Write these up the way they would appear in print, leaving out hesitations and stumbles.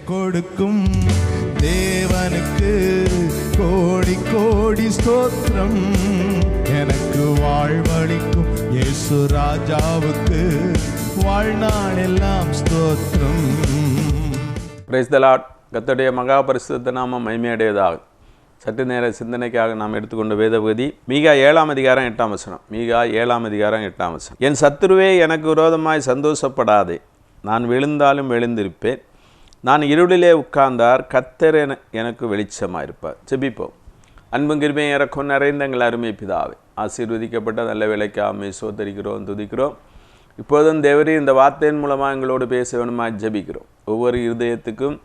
கொடுக்கும் தேவனுக்கு கோடி கோடி ஸ்தோத்திரம். எனக்கு வாழ்வளிக்கும் இயேசு ராஜாவுக்கு வாழ்நாள் எல்லாம் ஸ்தோத்திரம். Praise the Lord. கர்த்தருடைய மகா பரிசுத்த நாமம் மகிமையடையதாக. சற்று நேர சிந்தனைக்காக நாம் எடுத்துக்கொண்ட வேத பகுதி மீகா 7ஆம் அதிகாரம் 8ஆம் வசனம். மீகா 7ஆம் அதிகாரம் 8ஆம் வசனம். என் சத்துருவே எனக்கு விரோதமாய் சந்தோஷப்படாதே, நான் விழுந்தாலும் எழுந்திருப்பேன், நான் இருளிலே உட்கார்ந்தார் கர்த்தர் எனக்கு வெளிச்சமாயிருப்பார். ஜெபிப்போம். அன்பும் கிருபையும் இரக்கம் நிறைந்த எங்கள் அருமை பிதாவே, ஆசீர்வதிக்கப்பட்ட நல்ல வேலைக்காக சோதரிக்கிறோம், துதிக்கிறோம். இப்போதும் தேவரே இந்த வார்த்தையின் மூலமாக எங்களோடு பேச வேணுமா ஜெபிக்கிறோம். ஒவ்வொரு இருதயத்துக்கும்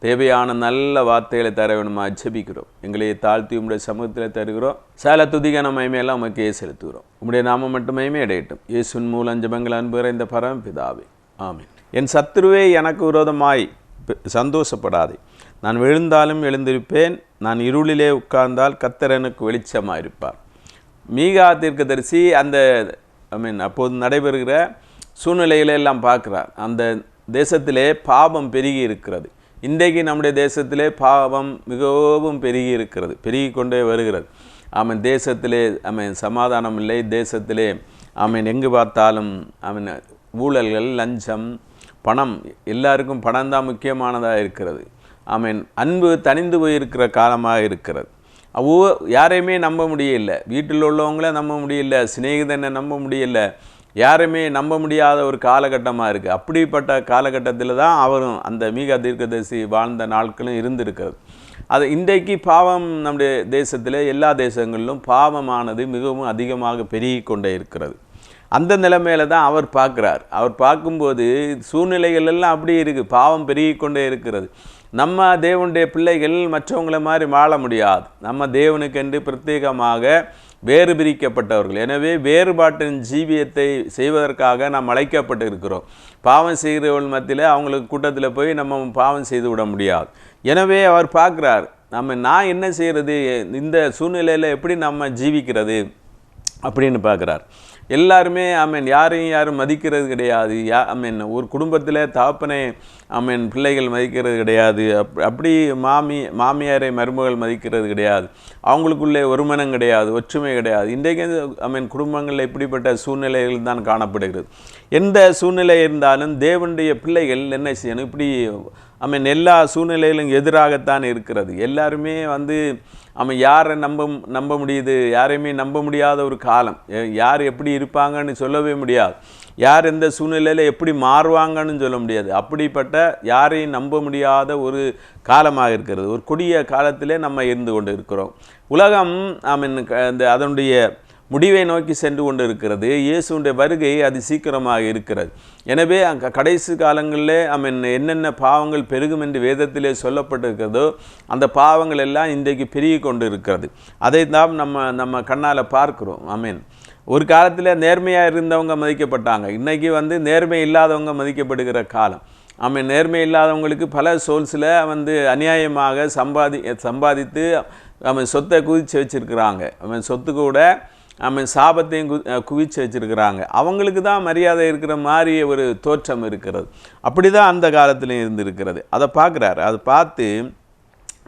தேவையான நல்ல வார்த்தைகளை தர வேணுமா ஜெபிக்கிறோம். எங்களை தாழ்த்தி உம்முடைய சமூகத்தில் தருகிறோம். சேல துதிகான மகிமையெல்லாம் உமக்கே செலுத்துகிறோம். உம்முடைய நாமம் மட்டும் மகிமை அடையட்டும். இயேசுவின் மூலம் ஜெபங்கள் அன்புகிற இந்த பரமபிதாவே, ஆமென். என் சத்துருவே எனக்கு விரோதமாய் சந்தோஷப்படாதே, நான் விழுந்தாலும் எழுந்திருப்பேன், நான் இருளிலே உட்கார்ந்தால் கர்த்தர் எனக்கு வெளிச்சமாயிருப்பார். மீகா தீர்க்கதரிசி அந்த அப்போது நடைபெறுகிற சூழ்நிலைகளெல்லாம் பார்க்குறார். அந்த தேசத்திலே பாவம் பெருகி இருக்கிறது. இன்றைக்கு நம்முடைய தேசத்திலே பாவம் மிகவும் பெருகி இருக்கிறது, பெருகி கொண்டே வருகிறது. தேசத்திலே சமாதானம் இல்லை. தேசத்திலே எங்கு பார்த்தாலும் ஊழல்கள், லஞ்சம், பணம், எல்லாருக்கும் பணம் தான் முக்கியமானதாக இருக்கிறது. அன்பு தனிந்து போயிருக்கிற காலமாக இருக்கிறது. யாரையுமே நம்ப முடியல, வீட்டில் உள்ளவங்கள நம்ப முடியல, சிநேகிதனை நம்ப முடியல, யாருமே நம்ப முடியாத ஒரு காலகட்டமாக இருக்குது. அப்படிப்பட்ட காலகட்டத்தில் தான் அவரும் அந்த மீகா தீர்க்கதரிசி வாழ்ந்த நாட்களும் இருந்திருக்கிறது. அது இன்றைக்கு பாவம் நம்முடைய தேசத்தில், எல்லா தேசங்களிலும் பாவமானது மிகவும் அதிகமாக பெருகி கொண்டே இருக்கிறது. அந்த நிலைமையில தான் அவர் பார்க்குறார். அவர் பார்க்கும்போது சூழ்நிலைகள் எல்லாம் அப்படி இருக்குது, பாவம் பெருகி கொண்டே இருக்கிறது. நம்ம தேவனுடைய பிள்ளைகள் மற்றவங்கள மாதிரி வாழ முடியாது. நம்ம தேவனுக்கென்று பிரத்யேகமாக வேறு பிரிக்கப்பட்டவர்கள். எனவே வேறுபாட்டின் ஜீவியத்தை செய்வதற்காக நாம் அழைக்கப்பட்டு இருக்கிறோம். பாவம் செய்கிறவர்கள் மத்தியில் அவங்களுக்கு கூட்டத்தில் போய் நம்ம பாவம் செய்து விட முடியாது. எனவே அவர் பார்க்குறார், நான் என்ன செய்கிறது, இந்த சூழ்நிலையில் எப்படி நம்ம ஜீவிக்கிறது அப்படின்னு பார்க்குறார். எல்லாருமே யாரும் மதிக்கிறது கிடையாது. ஒரு குடும்பத்தில் தகப்பனை பிள்ளைகள் மதிக்கிறது கிடையாது. அப்படி மாமியாரை மருமகள் மதிக்கிறது கிடையாது. அவங்களுக்குள்ளே ஒருமனம் கிடையாது, ஒற்றுமை கிடையாது. இன்றைக்கு குடும்பங்களில் இப்படிப்பட்ட சூழ்நிலைகள் தான் காணப்படுகிறது. எந்த சூழ்நிலை இருந்தாலும் தேவனுடைய பிள்ளைகள் என்ன செய்யணும், இப்படி எல்லா சூழ்நிலையிலும் எதிராகத்தான் இருக்கிறது. எல்லாருமே யாரை நம்ப முடியுது, யாரையுமே நம்ப முடியாத ஒரு காலம். யார் எப்படி இருப்பாங்கன்னு சொல்லவே முடியாது. யார் எந்த சூழ்நிலையில் எப்படி மாறுவாங்கன்னு சொல்ல முடியாது. அப்படிப்பட்ட யாரையும் நம்ப முடியாத ஒரு காலமாக இருக்கிறது. ஒரு கொடிய காலத்திலே நம்ம இருந்து கொண்டு இருக்கிறோம். உலகம் அதனுடைய முடிவை நோக்கி சென்று கொண்டு இருக்கிறது. இயேசுடைய வருகை அது சீக்கிரமாக இருக்கிறது. எனவே கடைசி காலங்களில் என்னென்ன பாவங்கள் பெருகும் என்று வேதத்திலே சொல்லப்பட்டிருக்கிறதோ அந்த பாவங்கள் எல்லாம் இன்றைக்கு பெருகி கொண்டு இருக்கிறது. அதை தான் நம்ம கண்ணால் பார்க்குறோம். ஒரு காலத்தில் நேர்மையாக இருந்தவங்க மதிக்கப்பட்டாங்க. இன்றைக்கி நேர்மை இல்லாதவங்க மதிக்கப்படுகிற காலம். நேர்மை இல்லாதவங்களுக்கு பல சோல்ஸில் அநியாயமாக சம்பாதித்து சொத்தை குவிச்சு வச்சுருக்கிறாங்க. சொத்து கூட சாபத்தையும் குவிச்சு வச்சுருக்கிறாங்க. அவங்களுக்கு தான் மரியாதை இருக்கிற மாதிரி ஒரு தோற்றம் இருக்கிறது. அப்படி தான் அந்த காலத்துலையும் இருந்திருக்கிறது. அதை பார்க்குறாரு. அதை பார்த்து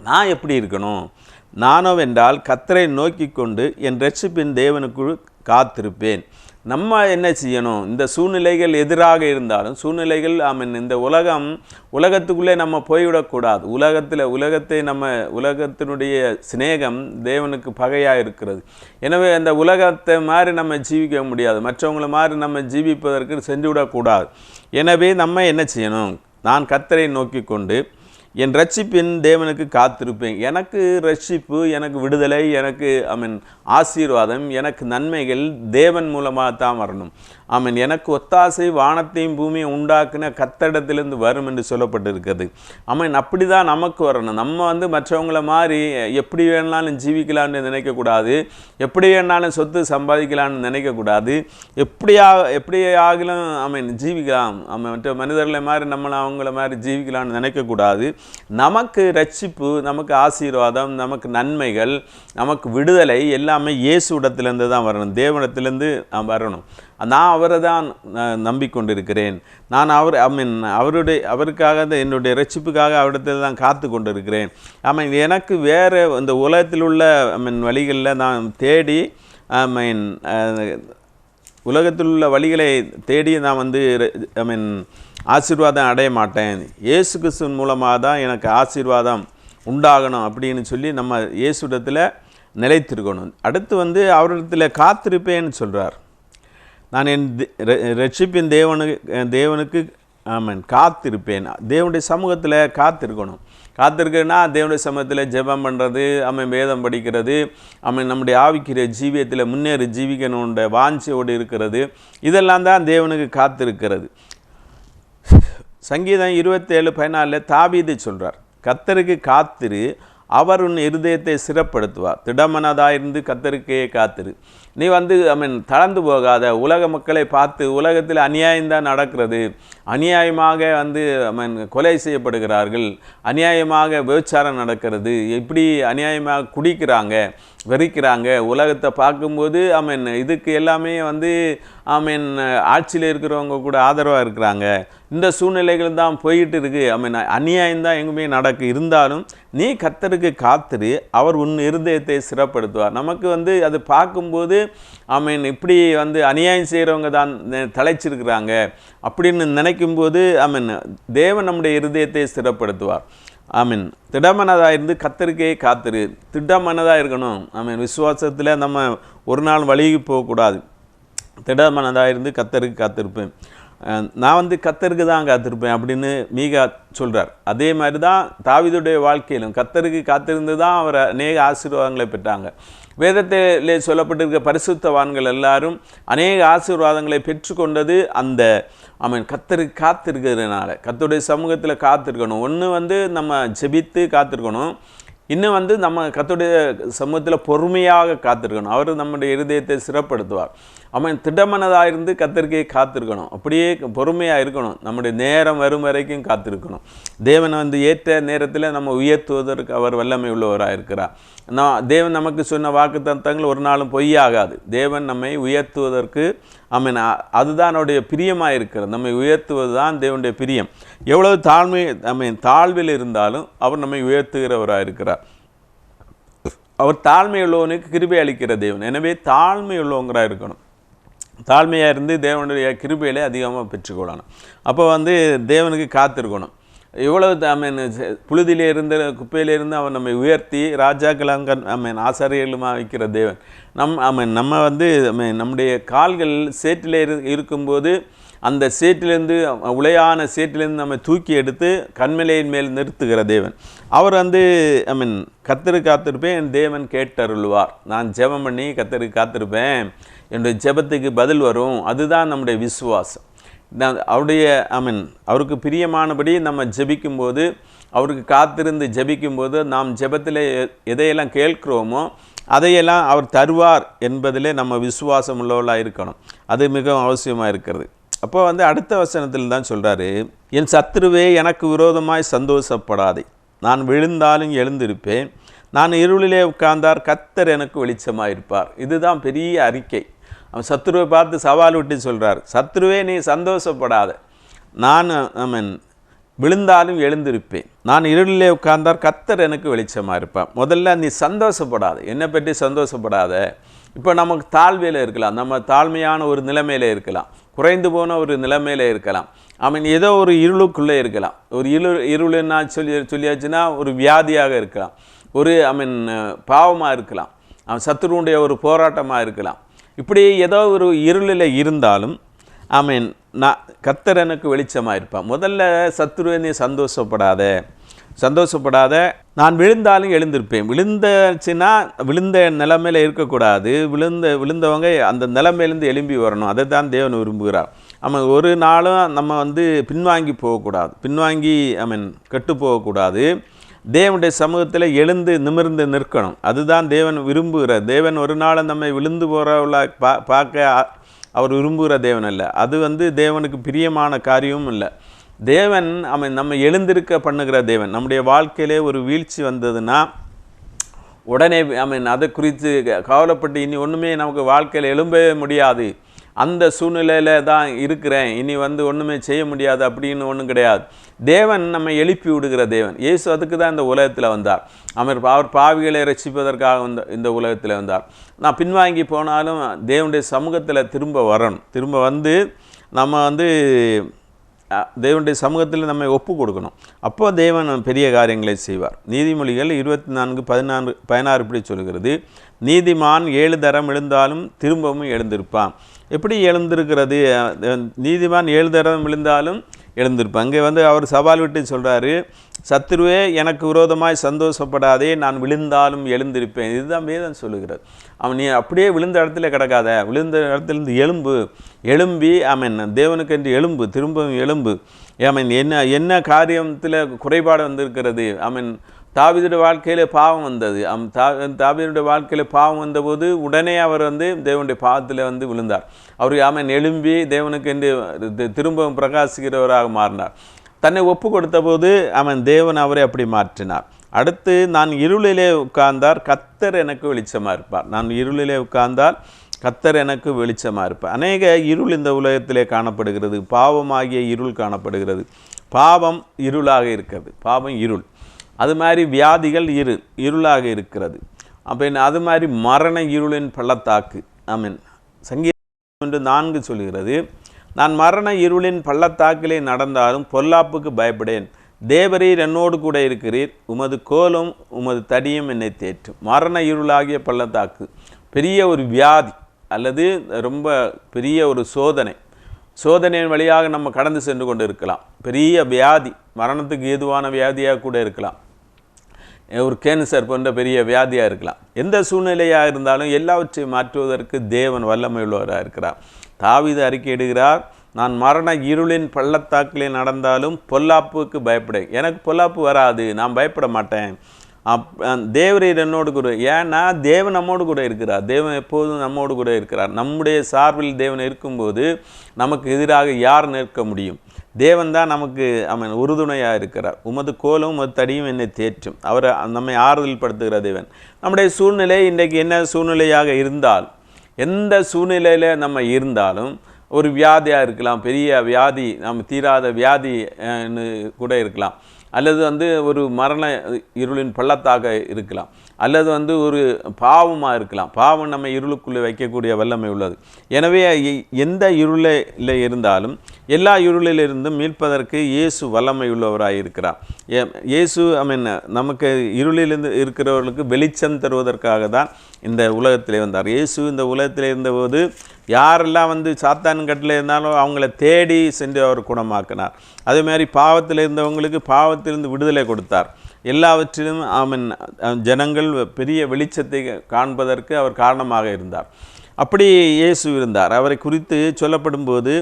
நான் எப்படி இருக்கணும், நானோவென்றால் கர்த்தரை நோக்கி கொண்டு என் இரட்சிப்பின் தேவனுக்குள் காத்திருப்பேன். நம்ம என்ன செய்யணும், இந்த சூழ்நிலைகள் எதிராக இருந்தாலும் சூழ்நிலைகள் இந்த உலகத்துக்குள்ளே நம்ம போய்விடக்கூடாது. உலகத்தினுடைய சிநேகம் தேவனுக்கு பகையாக இருக்கிறது. எனவே அந்த உலகத்தை மாதிரி நம்ம ஜீவிக்க முடியாது, மற்றவங்கள மாதிரி நம்ம ஜீவிப்பதற்கு சென்று விடக்கூடாது. எனவே நம்ம என்ன செய்யணும், நான் கர்த்தரை நோக்கி கொண்டு என் ரட்சிப்பின் தேவனுக்கு காத்திருப்பேன். எனக்கு ரட்சிப்பு, எனக்கு விடுதலை, எனக்கு ஆசீர்வாதம், எனக்கு நன்மைகள் தேவன் மூலமாக தான் வரணும். எனக்கு ஒத்தாசை வானத்தையும் பூமியை உண்டாக்குன கர்த்தரிடத்திலிருந்து வரும் என்று சொல்லப்பட்டிருக்கிறது. அப்படி தான் நமக்கு வரணும். நம்ம மற்றவங்கள மாதிரி எப்படி வேணாலும் ஜீவிக்கலான்னு நினைக்கக்கூடாது, எப்படி வேணாலும் சொத்து சம்பாதிக்கலான்னு நினைக்கக்கூடாது. எப்படி ஆகலாம் ஜீவிக்கலாம், மற்ற மனிதர்களை மாதிரி நம்மளை அவங்கள மாதிரி ஜீவிக்கலான்னு நினைக்கக்கூடாது. நமக்கு ரட்சிப்பு, நமக்கு ஆசீர்வாதம், நமக்கு நன்மைகள், நமக்கு விடுதலை எல்லாமே இயேசுவிடத்திலேருந்து தான் வரணும், தேவனிடத்திலேருந்து வரணும். நான் அவரை தான் நம்பிக்கொண்டிருக்கிறேன். நான் அவருக்காக என்னுடைய ரட்சிப்புக்காக அவரிடத்தில் தான் காத்து கொண்டிருக்கிறேன். எனக்கு வேறு இந்த உலகத்தில் உள்ள வழிகளில் நான் தேடி உலகத்தில் உள்ள வழிகளை தேடி நான் ஆசீர்வாதம் அடைய மாட்டேன். இயேசு கிறிஸ்துவின் மூலமாக தான் எனக்கு ஆசீர்வாதம் உண்டாகணும் அப்படின்னு சொல்லி நம்ம இயேசுவிடத்தில் நிலைத்திருக்கணும். அடுத்து அவரிடத்தில் காத்திருப்பேன்னு சொல்கிறார். நான் என் ரட்சிப்பின் தேவனுக்கு காத்திருப்பேன். தேவனுடைய சமூகத்தில் காத்திருக்கணும். காத்திருக்கிறதுனா தேவனுடைய சமூகத்தில் ஜெபம் பண்ணுறது, வேதம் படிக்கிறது, நம்முடைய ஆவிக்கிற ஜீவியத்தில் முன்னேறி ஜீவிக்கணுன்ற வாஞ்சையோடு இருக்கிறது. இதெல்லாம் தான் தேவனுக்கு காத்திருக்கிறது. சங்கீதம் 27:14 தாவீது சொல்கிறார், கர்த்தருக்கு காத்திரு, அவர் உன் இருதயத்தை சிறப்படுத்துவார். திடமனதாயிருந்து கர்த்தருக்கே காத்திரு. நீ தளர்ந்து போகாத. உலக மக்களை பார்த்து உலகத்தில் அநியாயம்தான் நடக்கிறது. அநியாயமாக கொலை செய்யப்படுகிறார்கள், அநியாயமாக விபச்சாரம் நடக்கிறது, இப்படி அநியாயமாக குடிக்கிறாங்க, வெறிக்கிறாங்க. உலகத்தை பார்க்கும்போது இதுக்கு எல்லாமே ஆட்சியில் இருக்கிறவங்க கூட ஆதரவாக இருக்கிறாங்க. இந்த சூழ்நிலைகள் தான் போயிட்டு இருக்கு. அநியாயம்தான் எங்குமே நடக்கு. இருந்தாலும் நீ கர்த்தருக்கு காத்திரு, அவர் உன் இருதயத்தை சிறப்படுத்துவார். நமக்கு அது பார்க்கும்போது இப்படி அநியாயம் செய்கிறவங்க தான் தலைச்சிருக்கிறாங்க அப்படின்னு நினைக்கும்போது தேவன் நம்முடைய இருதயத்தை ஸ்திரப்படுத்துவார். திடமனதாக இருந்து கர்த்தருக்கே காத்திரு. திடமனதாக இருக்கணும். விசுவாசத்தில் நம்ம ஒரு நாள் வழிக்கு போகக்கூடாது. திடமனதாக இருந்து கர்த்தருக்கு காத்திருப்பேன். நான் கர்த்தருக்கு தான் காத்திருப்பேன் அப்படின்னு மீகா சொல்கிறார். அதே மாதிரி தான் தாவீதுடைய வாழ்க்கையிலும் கர்த்தருக்கு காத்திருந்து தான் அவர் அநேக ஆசீர்வாதங்களை பெற்றாங்க. வேதத்திலே சொல்லப்பட்டிருக்க பரிசுத்தவான்கள் எல்லாரும் அநேக ஆசீர்வாதங்களை பெற்றுக்கொண்டது அந்த கர்த்தருக்கு காத்திருக்கிறதுனால. கர்த்தருடைய சமூகத்தில் காத்திருக்கணும். ஒன்று நம்ம ஜெபித்து காத்திருக்கணும். இன்னும் நம்ம கர்த்தருடைய சமூகத்தில் பொறுமையாக காத்திருக்கணும். அவர் நம்முடைய இருதயத்தை சிறப்படுத்துவார். திடமனதாக இருந்து கர்த்தருக்கே காத்திருக்கணும். அப்படியே பொறுமையாக இருக்கணும். நம்முடைய நேரம் வரும் வரைக்கும் காத்திருக்கணும். தேவன் ஏற்ற நேரத்தில் நம்ம உயர்த்துவதற்கு அவர் வல்லமை உள்ளவராக இருக்கிறார். தேவன் நமக்கு சொன்ன வாக்குத்தத்தங்கள் ஒரு நாளும் பொய்யாகாது. தேவன் நம்மை உயர்த்துவதற்கு அதுதான் அவருடைய பிரியமாக இருக்கிறது. நம்மை உயர்த்துவது தான் தேவனுடைய பிரியம். எவ்வளவு தாழ்வில் இருந்தாலும் அவர் நம்மை உயர்த்துகிறவராக இருக்கிறார். அவர் தாழ்மை உள்ளவனுக்கு கிருபை அளிக்கிற தேவன். எனவே தாழ்மை உள்ளவங்களாக இருக்கணும். தாழ்மையாக இருந்து தேவனுடைய கிருபையிலே அதிகமாக பெற்றுக்கொள்ளணும். அப்போ தேவனுக்கு காத்திருக்கணும். எவ்வளவு புழுதியிலே இருந்த குப்பையிலிருந்து அவன் நம்மை உயர்த்தி ராஜாக்கள் ஆசாரியர்களுமாக வைக்கிற தேவன். நம்ம நம்முடைய கால்கள் சேற்றிலே இருக்கும்போது அந்த சேற்றிலேருந்து உளையான சேற்றிலேருந்து நம்ம தூக்கி எடுத்து கண்மலையின் மேல் நிறுத்துகிற தேவன். அவர் கர்த்தருக்கு காத்திருப்பேன், என் தேவன் கேட்டருள்வார். நான் ஜெபம் பண்ணி கர்த்தருக்கு காத்திருப்பேன், என்னுடைய ஜெபத்துக்கு பதில் வரும். அதுதான் நம்முடைய விசுவாசம். அவருடைய அவருக்கு பிரியமானபடி நம்ம ஜெபிக்கும்போது, அவருக்கு காத்திருந்து ஜெபிக்கும்போது, நாம் ஜெபத்தில் எதையெல்லாம் கேட்கிறோமோ அதையெல்லாம் அவர் தருவார் என்பதிலே நம்ம விசுவாசம் உள்ளவர்களாக இருக்கணும். அது மிகவும் அவசியமாக இருக்கிறது. அப்போ அடுத்த வசனத்தில் தான் சொல்கிறாரு, என் சத்துருவே எனக்கு விரோதமாய் சந்தோஷப்படாதே, நான் விழுந்தாலும் எழுந்திருப்பேன், நான் இருளிலே உட்கார்ந்தார் கர்த்தர் எனக்கு வெளிச்சமாக இருப்பார். இதுதான் பெரிய அறிக்கை. அவன் சத்துருவை பார்த்து சவால் விட்டு சொல்கிறார், சத்துருவே நீ சந்தோஷப்படாத, நான் விழுந்தாலும் எழுந்திருப்பேன், நான் இருளிலே உட்கார்ந்தார் கர்த்தர் எனக்கு வெளிச்சமாக இருப்பார். முதல்ல நீ சந்தோஷப்படாத, என்னை பற்றி சந்தோஷப்படாத. இப்போ நமக்கு தாழ்மையில் இருக்கலாம், நம்ம தாழ்மையான ஒரு நிலைமையில் இருக்கலாம், குறைந்து போன ஒரு நிலைமையில் இருக்கலாம், ஏதோ ஒரு இருளுக்குள்ளே இருக்கலாம். ஒரு இருளுன்னா சொல்லியாச்சுன்னா ஒரு வியாதியாக இருக்கலாம், ஒரு பாவமாக இருக்கலாம், சத்துருவுடைய ஒரு போராட்டமாக இருக்கலாம். இப்படி ஏதோ ஒரு இருளில் இருந்தாலும் நான் கர்த்தர் எனக்கு வெளிச்சமாக இருப்பான். முதல்ல சத்துருவை நீ சந்தோஷப்படாத, நான் விழுந்தாலும் எழுந்திருப்பேன். விழுந்துச்சுன்னா விழுந்த நிலைமையில் இருக்கக்கூடாது. விழுந்தவங்க அந்த நிலைமையிலேருந்து எழும்பி வரணும். அதை தான் தேவன் விரும்புகிறார். ஒரு நாளும் நம்ம பின்வாங்கி போகக்கூடாது, பின்வாங்கி கெட்டு போகக்கூடாது. தேவனுடைய சமூகத்தில் எழுந்து நிமிர்ந்து நிற்கணும். அதுதான் தேவன் விரும்புகிறார். தேவன் ஒரு நாள் நம்மை விழுந்து போகிறவள பார்க்க அவர் விரும்புகிற தேவன் அல்ல. அது தேவனுக்கு பிரியமான காரியமும் இல்லை. தேவன் நம்ம எழுந்திருக்க பண்ணுகிற தேவன். நம்முடைய வாழ்க்கையிலே ஒரு வீழ்ச்சி வந்ததுன்னா உடனே அதை குறித்து கவலைப்பட்டு இனி ஒன்றுமே நமக்கு வாழ்க்கையில் எழும்பவே முடியாது, அந்த சூழ்நிலையில் தான் இருக்கிறேன், இனி ஒன்றுமே செய்ய முடியாது அப்படின்னு ஒன்றும் கிடையாது. தேவன் நம்மை எழுப்பி விடுகிற தேவன். இயேசு அதுக்கு தான் இந்த உலகத்தில் வந்தார். அவர் பாவிகளை ரட்சிப்பதற்காக இந்த உலகத்தில் வந்தார். நான் பின்வாங்கி போனாலும் தேவனுடைய சமூகத்தில் திரும்ப வரணும். திரும்ப வந்து நம்ம தேவனுடைய சமூகத்தில் நம்மை ஒப்பு கொடுக்கணும். அப்போ தேவன் பெரிய காரியங்களை செய்வார். நீதிமொழிகள் 24:16 இப்படி சொல்கிறது, நீதிமான் 7 தரம் எழுந்தாலும் திரும்பவும் எழுந்திருப்பான். எப்படி எழுந்திருக்கிறது? நீதிமான் 7 தரம் எழுந்தாலும் எழுந்திருப்பான். அங்கே அவர் சவால் விட்டு சொல்கிறாரு, சத்துருவே எனக்கு விரோதமாய் சந்தோஷப்படாதே, நான் விழுந்தாலும் எழுந்திருப்பேன். இதுதான் வேதம் சொல்லுகிறது. நீ அப்படியே விழுந்த இடத்துல கிடக்காத, விழுந்த இடத்துலேருந்து எழும்பி தேவனுக்கு என்று எழும்பு, திரும்பவும் எழும்பு. என்ன காரியத்தில் குறைபாடு வந்திருக்கிறது? தாவீதுடைய வாழ்க்கையில் பாவம் வந்தது. தாவீதுடைய வாழ்க்கையில் பாவம் வந்தபோது உடனே அவர் தேவனுடைய பாவத்தில் விழுந்தார். அவர் எழும்பி தேவனுக்கு என்று திரும்பவும் பிரகாசிக்கிறவராக மாறினார். தன்னை ஒப்பு கொடுத்த போது தேவன் அவரை அப்படி மாற்றினார். அடுத்து, நான் இருளிலே உட்கார்ந்தார், கர்த்தர் எனக்கு வெளிச்சமாக இருப்பார். நான் இருளிலே உட்கார்ந்தால் கர்த்தர் எனக்கு வெளிச்சமாக இருப்பார். அநேக இருள் இந்த உலகத்திலே காணப்படுகிறது. பாவமாகிய இருள் காணப்படுகிறது. பாவம் இருளாக இருக்கிறது. பாவம் இருள். அது மாதிரி வியாதிகள் இருளாக இருக்கிறது. அது மாதிரி மரண இருளின் பள்ளத்தாக்கு. சங்கீதம் 4 சொல்கிறது, நான் மரண இருளின் பள்ளத்தாக்கிலே நடந்தாலும் பொல்லாப்புக்கு பயப்படேன், தேவரீர் என்னோடு கூட இருக்கிறீர், உமது கோலும் உமது தடியும் என்னை தேற்றும். மரண இருளாகிய பள்ளத்தாக்கு பெரிய ஒரு வியாதி அல்லது ரொம்ப பெரிய ஒரு சோதனையின் வழியாக நம்ம கடந்து சென்று கொண்டு இருக்கலாம். பெரிய வியாதி, மரணத்துக்கு ஏதுவான வியாதியாக கூட இருக்கலாம். ஒரு கேன்சர் போன்ற பெரிய வியாதியாக இருக்கலாம். எந்த சூழ்நிலையாக இருந்தாலும் எல்லாவற்றையும் மாற்றுவதற்கு தேவன் வல்லமை உள்ளவராக இருக்கிறார். தாவீது அறிக்கையிடுகிறார், நான் மரண இருளின் பள்ளத்தாக்கிலே நடந்தாலும் பொல்லாப்புக்கு பயப்படேன். எனக்கு பொல்லாப்பு வராது, நான் பயப்பட மாட்டேன். தேவரீர் என்னோடு கூட. ஏன்னா தேவன் நம்மோடு கூட இருக்கிறார். தேவன் எப்போதும் நம்மோடு கூட இருக்கிறார். நம்முடைய சார்பில் தேவன் இருக்கும்போது நமக்கு எதிராக யார் நிற்க முடியும்? தேவன் தான் நமக்கு உறுதுணையாக இருக்கிறார். உமது கோலும் உமது தடியும் என்னை தேற்றும். அவர் நம்மை ஆறுதல் படுத்துகிற தேவன். நம்முடைய சூழ்நிலை இன்றைக்கு என்ன சூழ்நிலையாக இருந்தால், எந்த சூழ்நிலையில் நம்ம இருந்தாலும், ஒரு வியாதியாக இருக்கலாம், பெரிய வியாதி, நம்ம தீராத வியாதி கூட இருக்கலாம், அல்லது ஒரு மரண இருளின் பள்ளத்தாக இருக்கலாம், அல்லது ஒரு பாவமாக இருக்கலாம். பாவம் நம்ம இருளுக்குள்ளே வைக்கக்கூடிய வல்லமை உள்ளது. எனவே எந்த இருளில் இருந்தாலும் எல்லா இருளிலிருந்தும் மீட்பதற்கு இயேசு வல்லமை உள்ளவராக இருக்கிறார். இயேசு நமக்கு இருளிலிருந்து இருக்கிறவர்களுக்கு வெளிச்சம் தருவதற்காக தான் இந்த உலகத்திலே வந்தார். இயேசு இந்த உலகத்தில் இருந்தபோது யாரெல்லாம் சாத்தான் கட்டில் இருந்தாலும் அவங்கள தேடி சென்று அவர் குணமாக்கினார். அதேமாதிரி பாவத்தில் இருந்தவங்களுக்கு பாவத்திலிருந்து விடுதலை கொடுத்தார். எல்லாவற்றிலும் ஜனங்கள் பெரிய வெளிச்சத்தை காண்பதற்கு அவர் காரணமாக இருந்தார். அப்படி இயேசு இருந்தார். அவரை குறித்து சொல்லப்படும்போது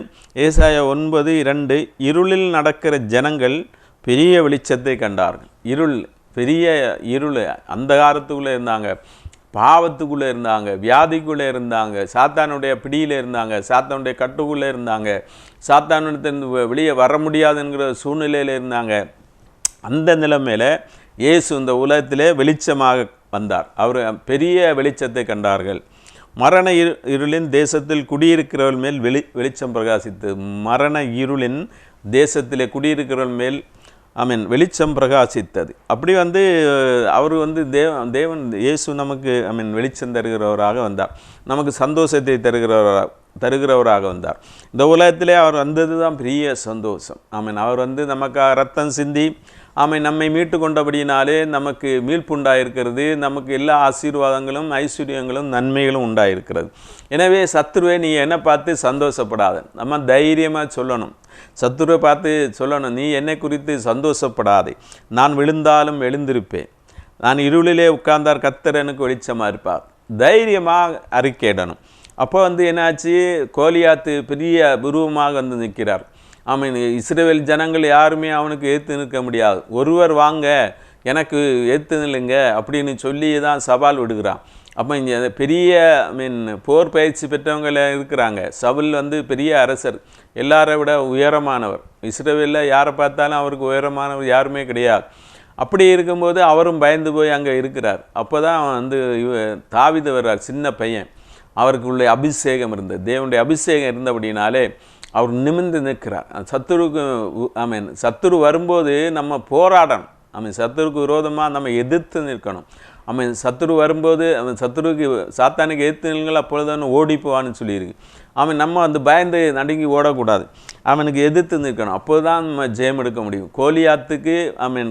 ஏசாயா 9:2, இருளில் நடக்கிற ஜனங்கள் பெரிய வெளிச்சத்தை கண்டார்கள். பெரிய இருள், அந்தகாரத்துக்குள்ளே இருந்தாங்க, பாவத்துக்குள்ளே இருந்தாங்க, வியாதிக்குள்ளே இருந்தாங்க, சாத்தானுடைய பிடியில் இருந்தாங்க, சாத்தானுடைய கட்டுக்குள்ளே இருந்தாங்க, சாத்தானுடைய வெளியே வர முடியாதுங்கிற சூழ்நிலையில் இருந்தாங்க. அந்த நிலைமையில் இயேசு இந்த உலகத்திலே வெளிச்சமாக வந்தார். அவர் பெரிய வெளிச்சத்தை கண்டார்கள். மரண இருளின் தேசத்தில் குடியிருக்கிறவர்கள் மேல் வெளிச்சம் பிரகாசித்தது. மரண இருளின் தேசத்திலே குடியிருக்கிறவர்கள் மேல் வெளிச்சம் பிரகாசித்தது. அப்படி அவர் தேவன் இயேசு நமக்கு வெளிச்சம் தருகிறவராக வந்தார். நமக்கு சந்தோஷத்தை தருகிறவராக வந்தார். இந்த உலகத்திலே அவர் வந்தது தான் பெரிய சந்தோஷம். அவர் நமக்காக ரத்தம் சிந்தி நம்மை மீட்டு கொண்டபடியினாலே நமக்கு மீட்பு உண்டாயிருக்கிறது. நமக்கு எல்லா ஆசீர்வாதங்களும் ஐஸ்வர்யங்களும் நன்மைகளும் உண்டாயிருக்கிறது. எனவே சத்துருவை நீ என்னை பார்த்து சந்தோஷப்படாத, நம்ம தைரியமாக சொல்லணும். சத்துருவை பார்த்து சொல்லணும், நீ என்னை குறித்து சந்தோஷப்படாதே, நான் விழுந்தாலும் எழுந்திருப்பேன், நான் இருளிலே உட்கார்ந்தார் கர்த்தர் எனக்கு வெளிச்சமாக இருப்பார். தைரியமாக அறிக்கையிடணும். அப்போ என்னாச்சு, கோலியாத்து பெரிய உருவமாக நிற்கிறார். இஸ்ரவேல் ஜனங்கள் யாருமே அவனுக்கு ஏற்று நிற்க முடியாது. ஒருவர் வாங்க எனக்கு ஏற்று நில்லுங்க அப்படின்னு சொல்லி தான் சவால் விடுகிறான். அப்போ இங்கே பெரிய போர் பயிற்சி பெற்றவங்கள இருக்கிறாங்க. சவுல் வந்து பெரிய அரசர், எல்லாரை விட உயரமானவர். இஸ்ரவேலில் யாரை பார்த்தாலும் அவருக்கு உயரமானவர் யாருமே கிடையாது. அப்படி இருக்கும்போது அவரும் பயந்து போய் அங்கே இருக்கிறார். அப்போ தான் வந்து தாவீது வர்றார், சின்ன பையன். அவருக்குள்ள அபிஷேகம் இருந்தது, தேவனுடைய அபிஷேகம் இருந்தபடினாலே அவர் நிமிர்ந்து நிற்கிறார். சத்துருக்கு சத்துரு வரும்போது நம்ம போராடணும். சத்துருக்கு விரோதமாக நம்ம எதிர்த்து நிற்கணும். சத்துரு வரும்போது சத்துருக்கு சாத்தானுக்கு எதிர்த்து நிற்கள், அப்பொழுது ஓடி போவான்னு சொல்லியிருக்கு. நம்ம வந்து பயந்து நடுங்கி ஓடக்கூடாது, அவனுக்கு எதிர்த்து நிற்கணும். அப்போது தான் நம்ம ஜெயம் எடுக்க முடியும். கோலியாத்துக்கு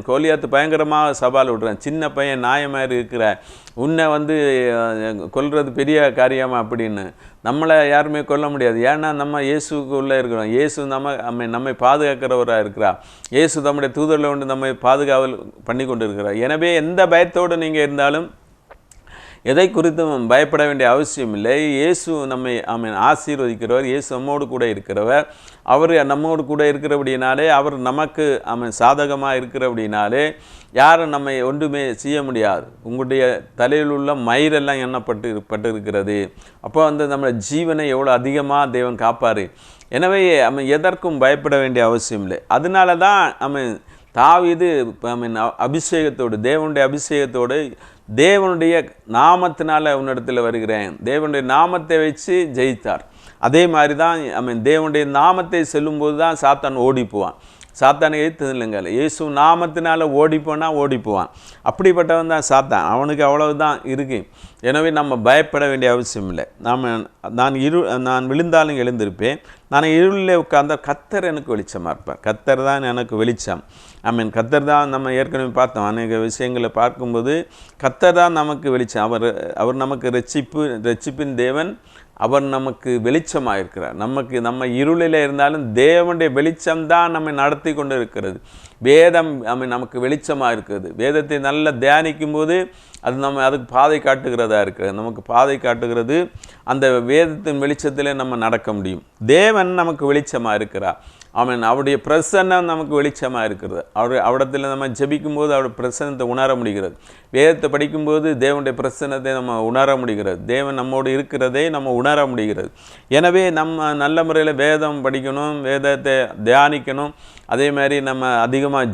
கோலியாத்து பயங்கரமாக சவால் விடுறான். சின்ன பையன் நாய மாதிரி இருக்கிற உன்னை வந்து கொல்றது பெரிய காரியமா அப்படின்னு. நம்மளை யாருமே கொல்ல முடியாது. ஏன்னா நம்ம இயேசுக்குள்ளே இருக்கிறோம். இயேசு நம்மை பாதுகாக்கிறவராக இருக்கிறார். இயேசு நம்முடைய தூதரில் கொண்டு நம்மை பாதுகாவல் பண்ணி கொண்டு இருக்கிறார். எனவே எந்த பயத்தோடு நீங்கள் இருந்தாலும் எதை குறித்தும் பயப்பட வேண்டிய அவசியம் இல்லை. இயேசு நம்மை ஆசீர்வதிக்கிறவர், இயேசு நம்மோடு கூட இருக்கிறவர். அவர் நம்மோடு கூட இருக்கிறபடினாலே, அவர் நமக்கு சாதகமாக இருக்கிறபடினாலே யாரும் நம்மை ஒன்றுமே செய்ய முடியாது. உங்களுடைய தலையில் உள்ள மயிரெல்லாம் எண்ணப்பட்டு இருக்கிறது. அப்போ வந்து நம்ம ஜீவனை எவ்வளோ அதிகமாக தேவன் காப்பார். எனவே எதற்கும் பயப்பட வேண்டிய அவசியம் இல்லை. அதனால தான் தாவீது அபிஷேகத்தோடு, தேவனுடைய அபிஷேகத்தோடு, தேவனுடைய நாமத்தினால உன்னிடத்தில் வருகிறேன், தேவனுடைய நாமத்தை வச்சு ஜெயித்தார். அதே மாதிரி தான் தேவனுடைய நாமத்தை சொல்லும்போது தான் சாத்தான் ஓடி போவான். சாத்தானை எதிர்த்து இல்லைங்க, இயேசு நாமத்தினால ஓடி போவான். அப்படிப்பட்டவன் தான் சாத்தான். அவனுக்கு அவ்வளவு தான் இருக்கு. எனவே நம்ம பயப்பட வேண்டிய அவசியம் இல்லை. நான் விழுந்தாலும் எழுந்திருப்பேன், நான் இருளில் உட்கார்ந்த கர்த்தர் எனக்கு வெளிச்சமாக இருப்பார். கர்த்தர் தான் எனக்கு வெளிச்சம். கர்த்தர் தான், நம்ம ஏற்கனவே பார்த்தோம் அநேக விஷயங்களை பார்க்கும்போது, கர்த்தர் தான் நமக்கு வெளிச்சம். அவர் நமக்கு ரட்சிப்பின் தேவன். அவர் நமக்கு வெளிச்சமாக இருக்கிறார். நம்ம இருளில் இருந்தாலும் தேவனுடைய வெளிச்சம்தான் நம்மை நடத்தி கொண்டு இருக்கிறது. வேதம் நமக்கு வெளிச்சமாக இருக்கிறது. வேதத்தை நல்லா தியானிக்கும் போது அது அதுக்கு பாதை காட்டுகிறதா இருக்கிறது. நமக்கு பாதை காட்டுகிறது. அந்த வேதத்தின் வெளிச்சத்தில் நம்ம நடக்க முடியும். தேவன் நமக்கு வெளிச்சமாக இருக்கிறார். அவருடைய பிரசன்னம் நமக்கு வெளிச்சமாக இருக்கிறது. அவரிடத்தில் நம்ம ஜெபிக்கும் போது அவருடைய பிரசன்னத்தை உணர முடிகிறது. வேதத்தை படிக்கும்போது தேவனுடைய பிரசன்னத்தை நம்ம உணர முடிகிறது. தேவன் நம்மோடு இருக்கிறதை நம்ம உணர முடிகிறது. எனவே நம்ம நல்ல முறையில் வேதம் படிக்கணும், வேதத்தை தியானிக்கணும். அதே மாதிரி நம்ம அதிகமாக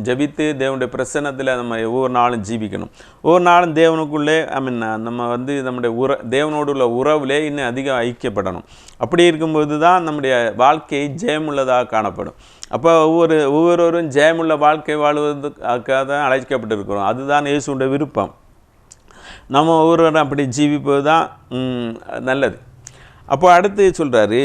ஜெபித்து தேவனுடைய பிரசன்னத்தில் நம்ம ஒவ்வொரு நாளும் ஜீவிக்கணும். ஒவ்வொரு நாளும் தேவனுக்குள்ளே நம்ம வந்து நம்முடைய தேவனோடு உள்ள உறவுலே இன்னும் அதிகம் ஐக்கியப்படணும். அப்படி இருக்கும்போது தான் நம்முடைய வாழ்க்கை ஜெயமுள்ளதாக காணப்படும். அப்போ ஒவ்வொருவரும் ஜெயமுள்ள வாழ்க்கை வாழ்வதற்காக தான் அழைக்கப்பட்டிருக்கிறோம். அதுதான் இயேசுடைய விருப்பம். நம்ம ஒவ்வொருவரும் அப்படி ஜீவிப்பது தான் நல்லது. அப்போ அடுத்து சொல்கிறாரு,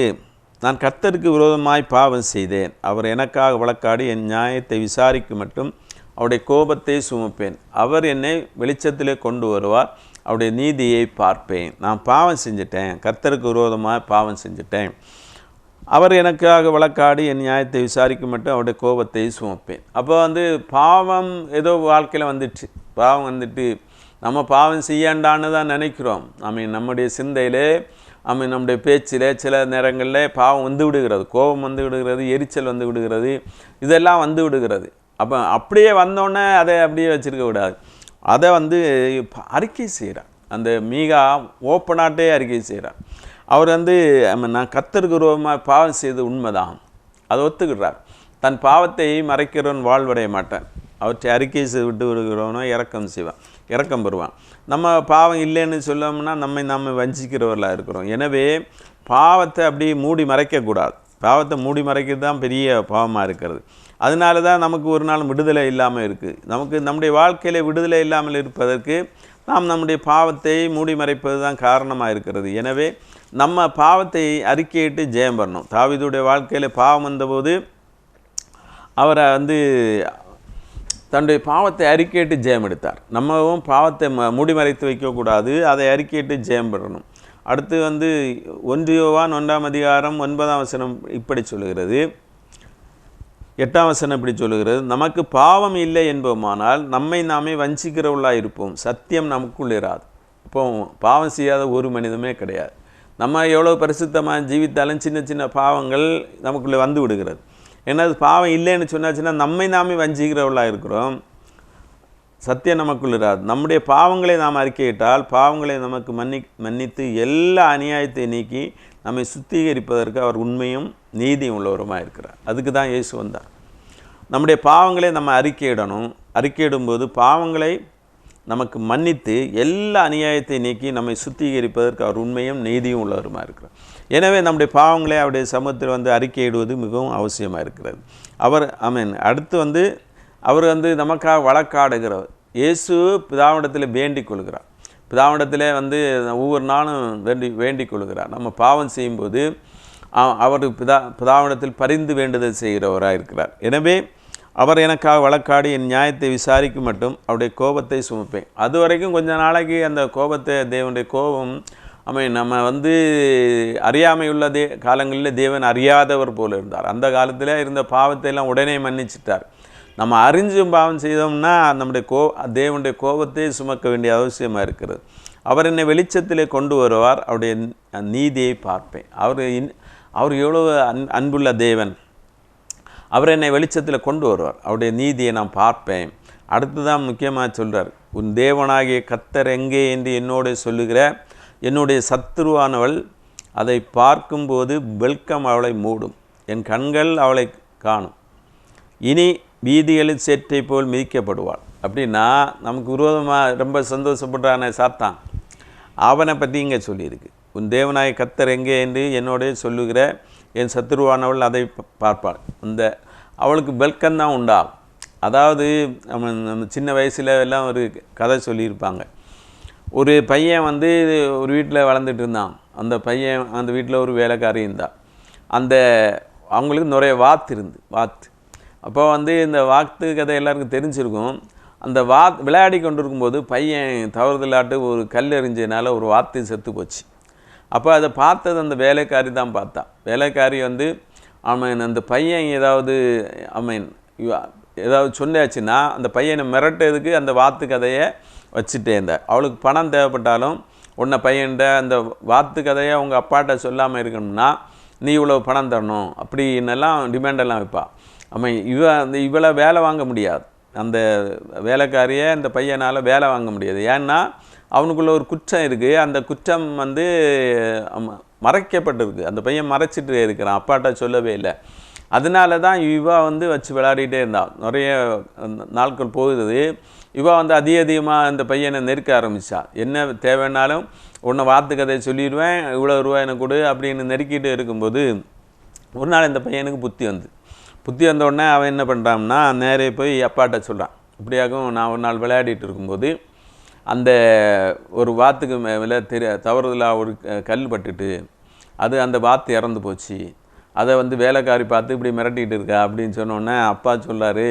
நான் கர்த்தருக்கு விரோதமாய் பாவம் செய்தேன், அவர் எனக்காக வழக்காடி என் நியாயத்தை விசாரிக்க மட்டும் அவருடைய கோபத்தை சுமப்பேன். அவர் என்னை வெளிச்சத்திலே கொண்டு வருவார், அவருடைய நீதியை பார்ப்பேன். நான் பாவம் செஞ்சிட்டேன், கர்த்தருக்கு விரோதமாக பாவம் செஞ்சிட்டேன். அவர் எனக்காக வழக்காடி என் நியாயத்தை விசாரிக்க மட்டும் அவருடைய கோபத்தை சுமப்பேன். அப்போ வந்து பாவம் ஏதோ வாழ்க்கையில் வந்துடுச்சு. பாவம் வந்துட்டு நம்ம பாவம் செய்யாண்டான்னு தான் நினைக்கிறோம். நம்முடைய சிந்தையிலே நம்முடைய பேச்சில் சில நேரங்களில் பாவம் வந்து விடுகிறது, கோபம் வந்து விடுகிறது, எரிச்சல் வந்து விடுகிறது, இதெல்லாம் வந்து விடுகிறது. அப்போ அப்படியே வந்தோடனே அதை அப்படியே வச்சுருக்க விடாது. அதை வந்து அறிக்கை செய்கிறார். அந்த மீகா ஓப்பனாட்டே அறிக்கை செய்கிறார். அவர் வந்து நான் கர்த்தருக்கு விரோதமாக பாவம் செய்து உண்மைதான், அதை ஒத்துக்கிடுறார். தன் பாவத்தை மறைக்கிறவன் வாழ்வடைய மாட்டான், அவற்றை அறிக்கை செய்து விட்டு விடுகிறவனோ இறக்கம் பெறுவான். நம்ம பாவம் இல்லைன்னு சொல்லோம்னா நம்ம வஞ்சிக்கிறவர்களாக இருக்கிறோம். எனவே பாவத்தை அப்படி மூடி மறைக்கக்கூடாது. பாவத்தை மூடி மறைக்கிறது தான் பெரிய பாவமாக இருக்கிறது. அதனால தான் நமக்கு ஒரு நாள் விடுதலை இல்லாமல் இருக்குது. நம்முடைய வாழ்க்கையில் விடுதலை இல்லாமல் இருப்பதற்கு நாம் நம்முடைய பாவத்தை மூடி மறைப்பது தான் காரணமாக இருக்கிறது. எனவே நம்ம பாவத்தை அறிக்கையிட்டு ஜெயம் பெறணும். தாவீதுடைய வாழ்க்கையில் பாவம் வந்தபோது அவரை வந்து தன்னுடைய பாவத்தை அறிக்கையிட்டு ஜெயம் எடுத்தார். நம்மவும் பாவத்தை மூடி மறைத்து வைக்கக்கூடாது, அதை அறிக்கையிட்டு ஜெயம் பெறணும். அடுத்து வந்து 1 யோவான் 1ஆம் அதிகாரம் 9ஆம் வசனம் இப்படி சொல்லுகிறது, 8ஆம் வசனம் இப்படி சொல்லுகிறது, நமக்கு பாவம் இல்லை என்போமானால் நம்மை நாமே வஞ்சிக்கிறவர்களாக இருப்போம், சத்தியம் நமக்குள் இராது. இப்போ பாவம் செய்யாத ஒரு மனிதமே கிடையாது. நம்ம எவ்வளோ பரிசுத்தமாக ஜீவித்தாலும் சின்ன சின்ன பாவங்கள் நமக்குள்ளே வந்து விடுகிறது. ஏன்னா அது பாவம் இல்லைன்னு சொன்னாச்சுன்னா நம்மை நாமே வஞ்சிக்கிறவர்களாக இருக்கிறோம், சத்தியம் நமக்குள் இராது. நம்முடைய பாவங்களை நாம் அறிக்கையிட்டால் பாவங்களை நமக்கு மன்னித்து எல்லா அநியாயத்தை நீக்கி நம்மை சுத்திகரிப்பதற்கு அவர் உண்மையும் நீதியும் உள்ளவருமாக இருக்கிறார். அதுக்கு தான் இயேசு வந்தார். நம்முடைய பாவங்களை நம்ம அறிக்கையிடணும். அறிக்கையிடும்போது பாவங்களை நமக்கு மன்னித்து எல்லா அநியாயத்தை நீக்கி நம்மை சுத்திகரிப்பதற்கு அவர் உண்மையும் நீதியும் உள்ளவருமாக இருக்கிறார். எனவே நம்முடைய பாவங்களை அவருடைய சமூகத்தில் அறிக்கையிடுவது மிகவும் அவசியமாக இருக்கிறது. அவர் அடுத்து அவர் நமக்காக வழக்காடுகிறவர். இயேசு பிதாவிடத்தில் வேண்டிக் கொள்கிறார். பிதாவிடத்தில் ஒவ்வொரு நாளும் வேண்டிக் கொள்கிறார். நம்ம பாவம் செய்யும்போது அவர் பிதாவிடத்தில் பரிந்து வேண்டுதல் செய்கிறவராக இருக்கிறார். எனவே அவர் எனக்காக வழக்காடி என் நியாயத்தை விசாரிக்கும் மட்டும் அவருடைய கோபத்தை சுமப்பேன். அது வரைக்கும் கொஞ்ச நாளைக்கு அந்த கோபத்தை, தேவனுடைய கோபம் நம்ம அறியாமையுள்ள காலங்களில் தேவன் அறியாதவர் போல இருந்தார். அந்த காலத்தில் இருந்த பாவத்தை எல்லாம் உடனே மன்னிச்சிட்டார். நம்ம அறிஞ்சும் பாவம் செய்தோம்னா நம்முடைய தேவனுடைய கோபத்தை சுமக்க வேண்டிய அவசியமாக இருக்கிறது. அவர் என்னை வெளிச்சத்திலே கொண்டு வருவார், அவருடைய நீதியை பார்ப்பேன். அவர் எவ்வளவு அன்புள்ள தேவன். அவர் என்னை வெளிச்சத்தில் கொண்டு வருவார், அவருடைய நீதியை நான் பார்ப்பேன். அடுத்து தான் முக்கியமாக சொல்கிறார், உன் தேவனாகிய கர்த்தர் எங்கே என்று என்னோடு சொல்லுகிற என்னுடைய சத்துருவானவள் அதை பார்க்கும்போது வெல்கம் அவளை மூடும், என் கண்கள் அவளை காணும், இனி வீதிகளில் சேற்றை போல் மிதிக்கப்படுவாள். அப்படின்னா நமக்கு விரோதமாக ரொம்ப சந்தோஷப்படுறான சாத்தான், அவனை பற்றி இங்கே சொல்லியிருக்கு. உன் தேவனாகிய கர்த்தர் எங்கே என்று என்னோட சொல்லுகிற என் சத்துருவானவள் அதை பார்ப்பாள். அவளுக்கு வெல்கம் தான் உண்டாகும். அதாவது நம்ம சின்ன வயசில் எல்லாம் ஒரு கதை சொல்லியிருப்பாங்க. ஒரு பையன் ஒரு வீட்டில் வளர்ந்துட்டு இருந்தான். அந்த பையன் அந்த வீட்டில் ஒரு வேலைக்காரி இருந்தாள். அவங்களுக்கு நிறைய வாத்து. அப்போ இந்த வாத்து கதை எல்லாருக்கும் தெரிஞ்சிருக்கும். அந்த விளையாடி கொண்டு இருக்கும்போது பையன் தவறுதலாட்டு ஒரு கல் எறிஞ்சதுனால ஒரு வாத்து செத்து போச்சு. அப்போ அதை பார்த்தது அந்த வேலைக்காரி தான் பார்த்தா. வேலைக்காரி அந்த பையன் ஏதாவது சொன்னாச்சுன்னா அந்த பையனை மிரட்டுறதுக்கு அந்த வாத்து கதையை வச்சுட்டே இருந்தார். அவளுக்கு பணம் தேவைப்பட்டாலும் உன்னை பையன்கிட்ட அந்த வாத்து கதையை அவங்க அப்பாட்ட சொல்லாமல் இருக்கணும்னா நீ இவ்வளோ பணம் தரணும் அப்படின்னெல்லாம் டிமாண்டெல்லாம் வைப்பாள். இவளை வேலை வாங்க முடியாது. அந்த வேலைக்காரியை அந்த பையனால் வேலை வாங்க முடியாது. ஏன்னா அவனுக்குள்ள ஒரு குற்றம் இருக்குது. அந்த குற்றம் மறைக்கப்பட்டிருக்கு. அந்த பையன் மறைச்சிட்டு இருக்கிறான், அப்பாட்ட சொல்லவே இல்லை. அதனால தான் வச்சு விளையாடிட்டே இருந்தான். நிறைய நாட்கள் போகுது. அதிகமாக அந்த பையனை நெருக்க ஆரம்பித்தா. என்ன தேவைன்னாலும் உன்னை வாத்து கதையை சொல்லிடுவேன், இவ்வளோ ரூபாய் எனக்கு கொடு அப்படின்னு நெருக்கிட்டு இருக்கும்போது ஒரு நாள் இந்த பையனுக்கு புத்தி வந்த உடனே அவன் என்ன பண்ணுறான்னா நேரே போய் அப்பாட்ட சொல்கிறான். இப்படியாகவும் நான் ஒரு நாள் விளையாடிட்டு இருக்கும்போது அந்த ஒரு வாத்துக்கு மேலே தவறுதலாக ஒரு கல் பட்டுட்டு அந்த வாத்து இறந்து போச்சு. அதை வேலைக்காரி பார்த்து இப்படி மிரட்டிகிட்டு இருக்கா அப்படின்னு சொன்னோடனே அப்பா சொல்கிறாரு,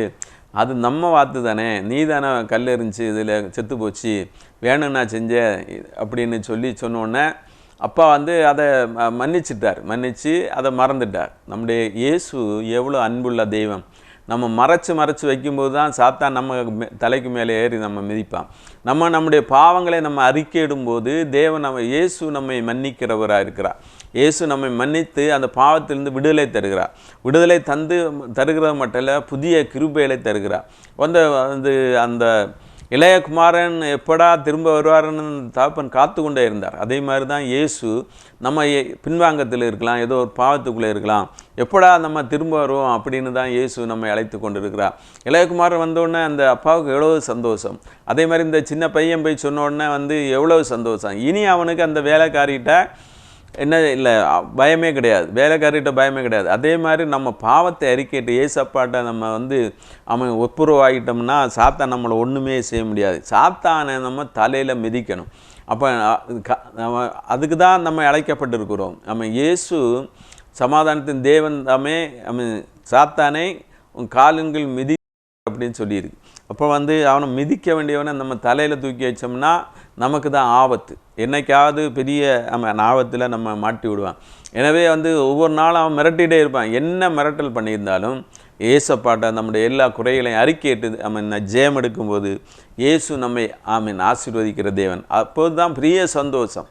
அது நம்ம வாத்து தானே, நீ தானே கல் எறிஞ்சு இதில் செத்து போச்சு, வேணும்னா செஞ்சேன் அப்படின்னு சொன்னோடனே அப்பா அதை மன்னிச்சு அதை மறந்துட்டார். நம்முடைய இயேசு எவ்வளோ அன்புள்ள தெய்வம். நம்ம மறைச்சு வைக்கும்போது தான் சாத்தான் நம்ம தலைக்கு மேலே ஏறி நம்ம மிதிப்பான். நம்முடைய பாவங்களை நம்ம அறிக்கையிடும்போது இயேசு நம்மை மன்னிக்கிறவராக இருக்கிறார். இயேசு நம்மை மன்னித்து அந்த பாவத்திலிருந்து விடுதலை தருகிறார். விடுதலை தருகிறது மட்டும் இல்லை, புதிய கிருபைகளை தருகிறார். அந்த இளைய குமாரன் எப்படா திரும்ப வருவாருன்னு தகப்பன் காத்து கொண்டே இருந்தார். அதே மாதிரி தான் இயேசு நம்ம பின்வாங்கத்தில் இருக்கலாம், ஏதோ ஒரு பாவத்துக்குள்ளே இருக்கலாம், எப்படா நம்ம திரும்ப வருவோம் அப்படின்னு தான் இயேசு நம்மை அழைத்து கொண்டு இருக்கிறார். இளையகுமாரன் வந்தோடனே அந்த அப்பாவுக்கு எவ்வளோ சந்தோஷம். அதே மாதிரி இந்த சின்ன பையன் போய் சொன்ன உடனே எவ்வளோ சந்தோஷம். இனி அவனுக்கு அந்த வேலைக்காரிகிட்ட பயமே கிடையாது, வேலைக்காரிகிட்ட பயமே கிடையாது. அதே மாதிரி நம்ம பாவத்தை அறிக்கைட்டு ஏசப்பாட்ட நம்ம அவன் ஒப்புரவாகிட்டோம்னா சாத்தான் நம்மளை ஒன்றுமே செய்ய முடியாது. சாத்தானை நம்ம தலையில் மிதிக்கணும். அப்போ அதுக்கு தான் நம்ம அழைக்கப்பட்டிருக்கிறோம். இயேசு சமாதானத்தின் தேவன் தாமே சாத்தானை காலுங்கள் மிதி அப்படின்னு சொல்லியிருக்கு. அப்போ அவனை மிதிக்க வேண்டியவனை நம்ம தலையில் தூக்கி வச்சோம்னா நமக்கு தான் ஆபத்து. என்னைக்காவது பெரிய ஆபத்தில் நம்ம மாட்டி விடுவான். எனவே ஒவ்வொரு நாளும் அவன் மிரட்டிகிட்டே இருப்பான். என்ன மிரட்டல் பண்ணியிருந்தாலும் ஏசப்பாட்ட நம்முடைய எல்லா குறைகளையும் அறிக்கையிட்டு ஜெயம் எடுக்கும்போது இயேசு நம்மை ஆசீர்வதிக்கிற தேவன். அப்போது தான் பெரிய சந்தோஷம்.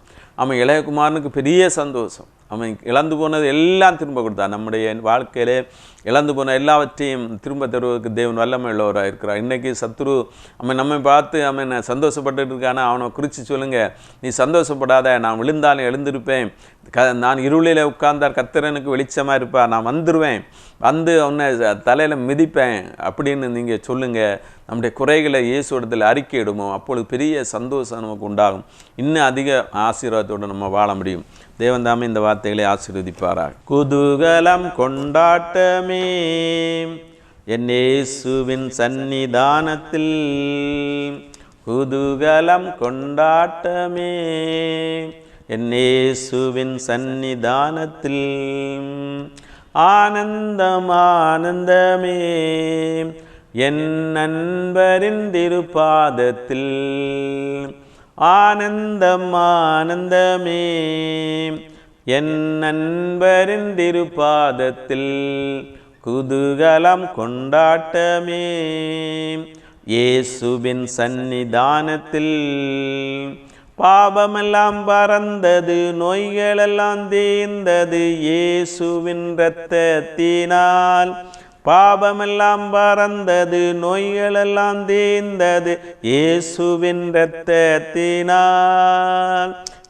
இளையகுமாரனுக்கு பெரிய சந்தோஷம். அவன் இழந்து போனது எல்லாம் திரும்ப கொடுத்தான். நம்முடைய வாழ்க்கையிலே இழந்து போன எல்லாவற்றையும் திரும்ப தருவதற்கு தேவன் வல்லமை உள்ளவராக இருக்கிறார். இன்றைக்கி சத்துரு நம்மை பார்த்து அவன் சந்தோஷப்பட்டு இருக்கானா, அவனை குறித்து சொல்லுங்கள், நீ சந்தோஷப்படாத, நான் விழுந்தாலும் எழுந்திருப்பேன், நான் இருளில் உட்கார்ந்தார் கர்த்தர் எனக்கு வெளிச்சமாக இருப்பார், நான் வந்துடுவேன், வந்து அவனை தலையில் மிதிப்பேன் அப்படின்னு நீங்கள் சொல்லுங்கள். நம்முடைய குறைகளை இயேசுவிடத்தில் அறிக்கையிடுமோ, அப்பொழுது பெரிய சந்தோஷம் நமக்கு உண்டாகும். இன்னும் அதிக ஆசீர்வாதத்தோடு நம்ம வாழ முடியும். தேவன் தாமே இந்த வார்த்தைகளை ஆசீர்வதிப்பாராக. குதூகலம் கொண்டாட்டமே என் இயேசுவின் சந்நிதானத்தில், குதூகலம் கொண்டாட்டமே என் இயேசுவின் சந்நிதானத்தில், ஆனந்தம் ஆனந்தமே என் நண்பரின் திருப்பாதத்தில், ஆனந்தம் ஆனந்தமே என் நண்பரின் திருப்பாதத்தில், குதூகலம் கொண்டாட்டமே இயேசுவின் சந்நிதானத்தில், பாவமெல்லாம் பறந்தது, நோய்களெல்லாம் தீர்ந்தது இயேசுவின் இரத்தத்தினால், பாவமெல்லாம் பறந்தது, நோய்களெல்லாம் தீர்ந்தது இயேசுவின் இரத்தத்தினால்,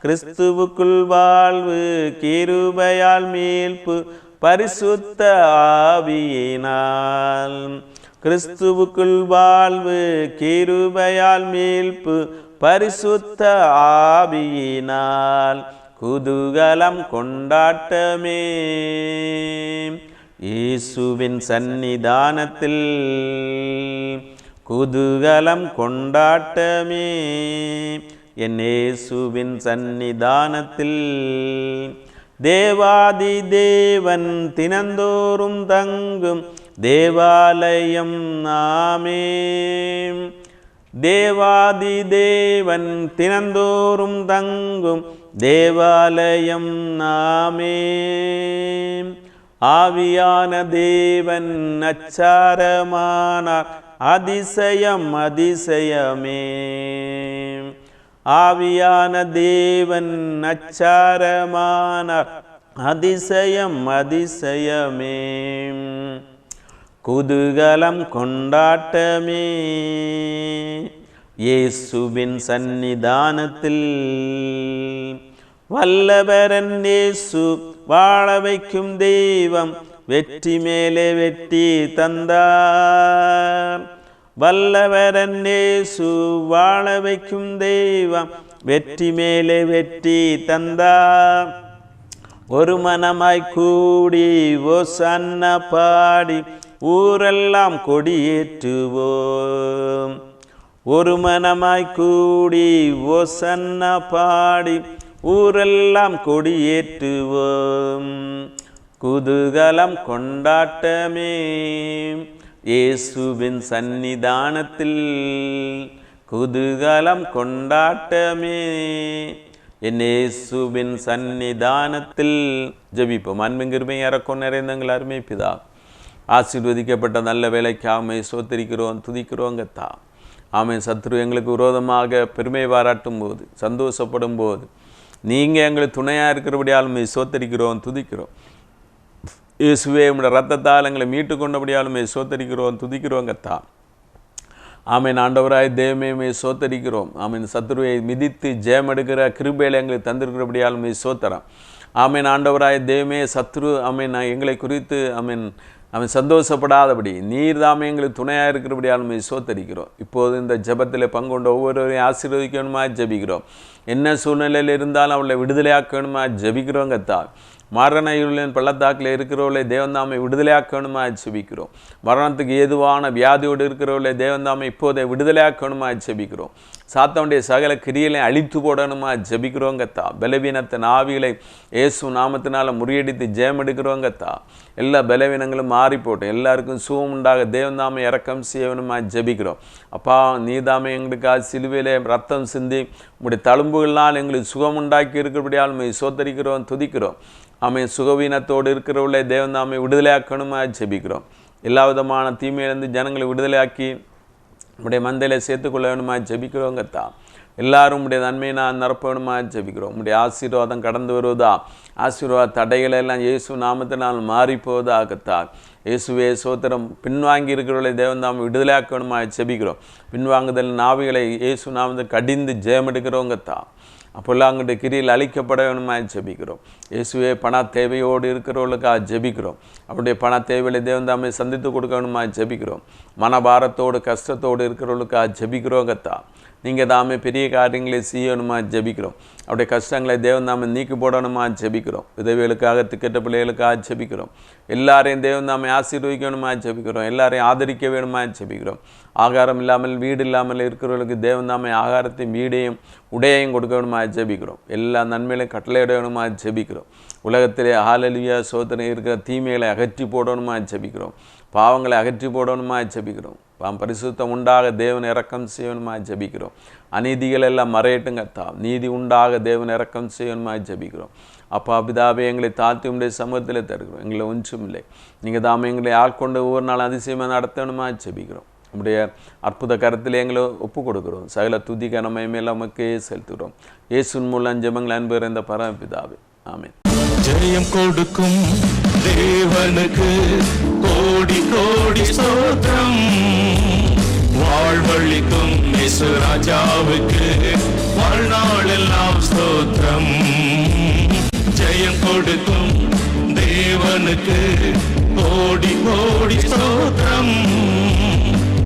கிறிஸ்துவுக்குள் வாழ்வு, கிருபையால் மீட்பு, பரிசுத்த ஆவியினால், கிறிஸ்துவுக்குள் வாழ்வு, கிருபையால் மீட்பு, பரிசுத்த ஆவியினால், குதூகலம் கொண்டாட்டமே இயேசுவின் சந்நிதானத்தில், குதூகலம் கொண்டாட்டமே என் இயேசுவின் சந்நிதானத்தில், தேவாதி தேவன் தினந்தோறும் தங்கும் தேவாலயம் நாமே, தேவாதி தேவன் தினந்தோறும் தங்கும் தேவாலயம் நாமே, ஆவியான தேவன் அச்சாரமானார் அதிசயம் அதிசயமே, ஆவியான தேவன் அச்சாரமானார் அதிசயம் அதிசயமே, குதூகலம் கொண்டாட்டமே இயேசுவின் சந்நிதானத்தில், வல்லவரன் இயேசு வாழ வைக்கும் தெய்வம், வெற்றி மேலே வெற்றி தந்தார், வல்லவரன் இயேசு வாழ வைக்கும் தெய்வம், வெற்றி மேலே வெற்றி தந்தார், ஒரு மனமாய் கூடி ஓசன்னா பாடி ஊரெல்லாம் கொடியேற்றுவோம், ஒரு மனமாய் கூடி ஓசன்னா பாடி ஊரெல்லாம் கொடியேற்றுவோம், குதூகலம் கொண்டாட்டமே இயேசுவின் சந்நிதானத்தில், குதூகலம் கொண்டாட்டமே என் இயேசுவின் சந்நிதானத்தில். ஜெபிப்போம். அன்பின் கிருபை இறக்கம் நிறைந்தங்கள் அருமை பிதா, ஆசீர்வதிக்கப்பட்ட நல்ல வேலைக்காக ஸ்தோத்திரிக்கிறோம், துதிக்கிறோம் கர்த்தா. ஆமென். சத்ரு எங்களுக்கு விரோதமாக பெருமை பாராட்டும் போது, சந்தோஷப்படும் போது, நீங்கள் எங்களுக்கு துணையாக இருக்கிறபடியாலும் ஸ்தோத்திரிக்கிறோம், துதிக்கிறோம். இயேசுவே உம்முடைய ரத்தத்தால் எங்களை மீட்டு கொண்டபடியாலும் ஸ்தோத்திரிக்கிறோம், துதிக்கிறோம் கர்த்தா. ஆமென். ஆண்டவராய் தேவமே ஸ்தோத்திரிக்கிறோம். ஆமென். சத்ருவை மிதித்து ஜெயம் எடுக்கிற கிருபையில் எங்களுக்கு தந்திருக்கிறபடியாலும் ஸ்தோத்திரம். ஆமென். ஆண்டவராய் தேவமே சத்ரு ஆமென் எங்களை குறித்து ஆமென் அவன் சந்தோஷப்படாதபடி நீர் தாமே எங்களுக்கு துணையாக இருக்கிறபடியாலும் ஸ்தோத்திரிக்கிறோம். இப்போது இந்த ஜெபத்தில் பங்கொண்ட ஒவ்வொருவரையும் ஆசீர்வதிக்கணுமா ஜெபிக்கிறோம். என்ன சூழ்நிலையில் இருந்தாலும் அவளை விடுதலையாக்கணுமா ஜெபிக்கிறோம் கர்த்தா. மரண இருளின் பள்ளத்தாக்கில் இருக்கிறவர்களை தேவந்தாமை விடுதலையாக்கணுமா ஜெபிக்கிறோம். மரணத்துக்கு ஏதுவான வியாதியோடு இருக்கிறவர்களை தேவந்தாமை இப்போதை விடுதலையாக்கணுமா ஜெபிக்கிறோம். சாத்தானுடைய சகல கிரியலை அழித்து போடணுமா ஜெபிக்கிறோம் கர்த்தா. பலவீனத்தின் ஆவிகளை இயேசு நாமத்தினால முறியடித்து ஜெயம் எடுக்கிறோம் கர்த்தா. எல்லா பலவீனங்களும் மாறி போட்டோம், எல்லாருக்கும் சுகம் உண்டாக தேவந்தாமை இறக்கம் செய்யணுமா ஜெபிக்கிறோம். அப்பா நீதாமை எங்களுக்காக சிலுவையிலே ரத்தம் சிந்தி உங்களுடைய தழும்புகளால் எங்களுக்கு சுகம் உண்டாக்கி இருக்கிறபடியால் சோத்தரிக்கிறோம், துதிக்கிறோம். ஆமை சுகவீனத்தோடு இருக்கிறவர்களே தேவந்தாமை விடுதலையாக்கணுமா ஜெபிக்கிறோம். எல்லா விதமான தீமையிலிருந்து ஜனங்களை விடுதலையாக்கி நம்முடைய மந்தையில் சேர்த்துக்கொள்ள வேணுமா ஜெபிக்கிறோங்க தான். எல்லாரும் உடைய நன்மையை நான் நிரப்பணுமா ஜெபிக்கிறோம். உடைய ஆசீர்வாதம் கடந்து வருவதா, ஆசீர்வாத தடைகளை எல்லாம் இயேசு நாமத்தினால் மாறி போவதாகத்தான். இயேசுவே சோத்திரம். பின்வாங்கி இருக்கிறவர்களை தேவன் தாம் விடுதலையாக்கணுமா ஜெபிக்கிறோம். பின்வாங்குதல் நாவிகளை இயேசு நாமத்தில் கடிந்து ஜெயம் எடுக்கிறவங்கத்தான். அப்போல்லாம் அங்கிட்ட கிரியில் அழிக்கப்பட வேணுமா ஜெபிக்கிறோம். இயேசுவே பண தேவையோடு இருக்கிறவர்களுக்காக ஜெபிக்கிறோம். அவருடைய பண தேவைகளை தேவன் தாமே சந்தித்து கொடுக்கணுமா ஜெபிக்கிறோம். மனபாரத்தோடு கஷ்டத்தோடு இருக்கிறவர்களுக்காக ஜெபிக்கிறோங்கத்தா. நீங்கள் தாமே பெரிய காரியங்களை செய்யணுமா ஜெபிக்கிறோம். அவருடைய கஷ்டங்களை தேவன் தாமே நீக்கி போடணுமா ஜெபிக்கிறோம். விதவைகளுக்காக திக்கெட்ட பிள்ளைகளுக்காக ஜெபிக்கிறோம். எல்லாரையும் தேவன் தாமே ஆசீர்வதிக்கணுமா ஜெபிக்கிறோம். எல்லாரையும் ஆதரிக்க வேணுமா ஜெபிக்கிறோம். ஆகாரம் இல்லாமல் வீடு இல்லாமல் இருக்கிறவர்களுக்கு தேவன் தாமே ஆகாரத்தையும் வீடையும் உடையையும் கொடுக்கணுமா ஜெபிக்கிறோம். எல்லா நன்மைகளையும் கட்டளையிடணுமா ஜெபிக்கிறோம். உலகத்திலே ஹல்லேலூயா சோதனை இருக்கிற தீமைகளை அகற்றி போடணுமா ஜெபிக்கிறோம். பாவங்களை அகற்றி போடணுமா ஜெபிக்கிறோம். பரிசுத்தம் உண்டாக தேவன் இரக்கம் செய்யணுமா ஜெபிக்கிறோம். அநீதிகள் எல்லாம் மறையட்டுங்கத்தா. நீதி உண்டாக தேவன் இரக்கம் செய்யணுமா ஜெபிக்கிறோம். அப்பா பிதாவே, எங்களை தாழ்த்தி உடைய சமூகத்தில் தருகிறோம். எங்களை ஒன்றும் இல்லை. நீங்கள் தாமே எங்களை ஆட்கொண்டு ஒவ்வொரு நாள் அதிசயமாக நடத்தணுமா ஜெபிக்கிறோம். நம்முடைய அற்புத கரத்தில் எங்களை ஒப்பு கொடுக்கிறோம். சகல துதி கனமயமேல நமக்கே செலுத்துகிறோம். இயேசுவின் மூலம் ஜெபங்கள் அன்பு இந்த பரமபிதாவே, ஆமென். ஜெயம் கொடுக்கும் தேவனுக்கு கோடி கோடி ஸ்தோத்திரம். வாழ்வழிக்கும் இயேசு ராஜாவுக்கு வாழ்நாளெல்லாம் ஸ்தோத்திரம். ஜெயம் கொடுக்கும் தேவனுக்கு கோடி கோடி ஸ்தோத்திரம்.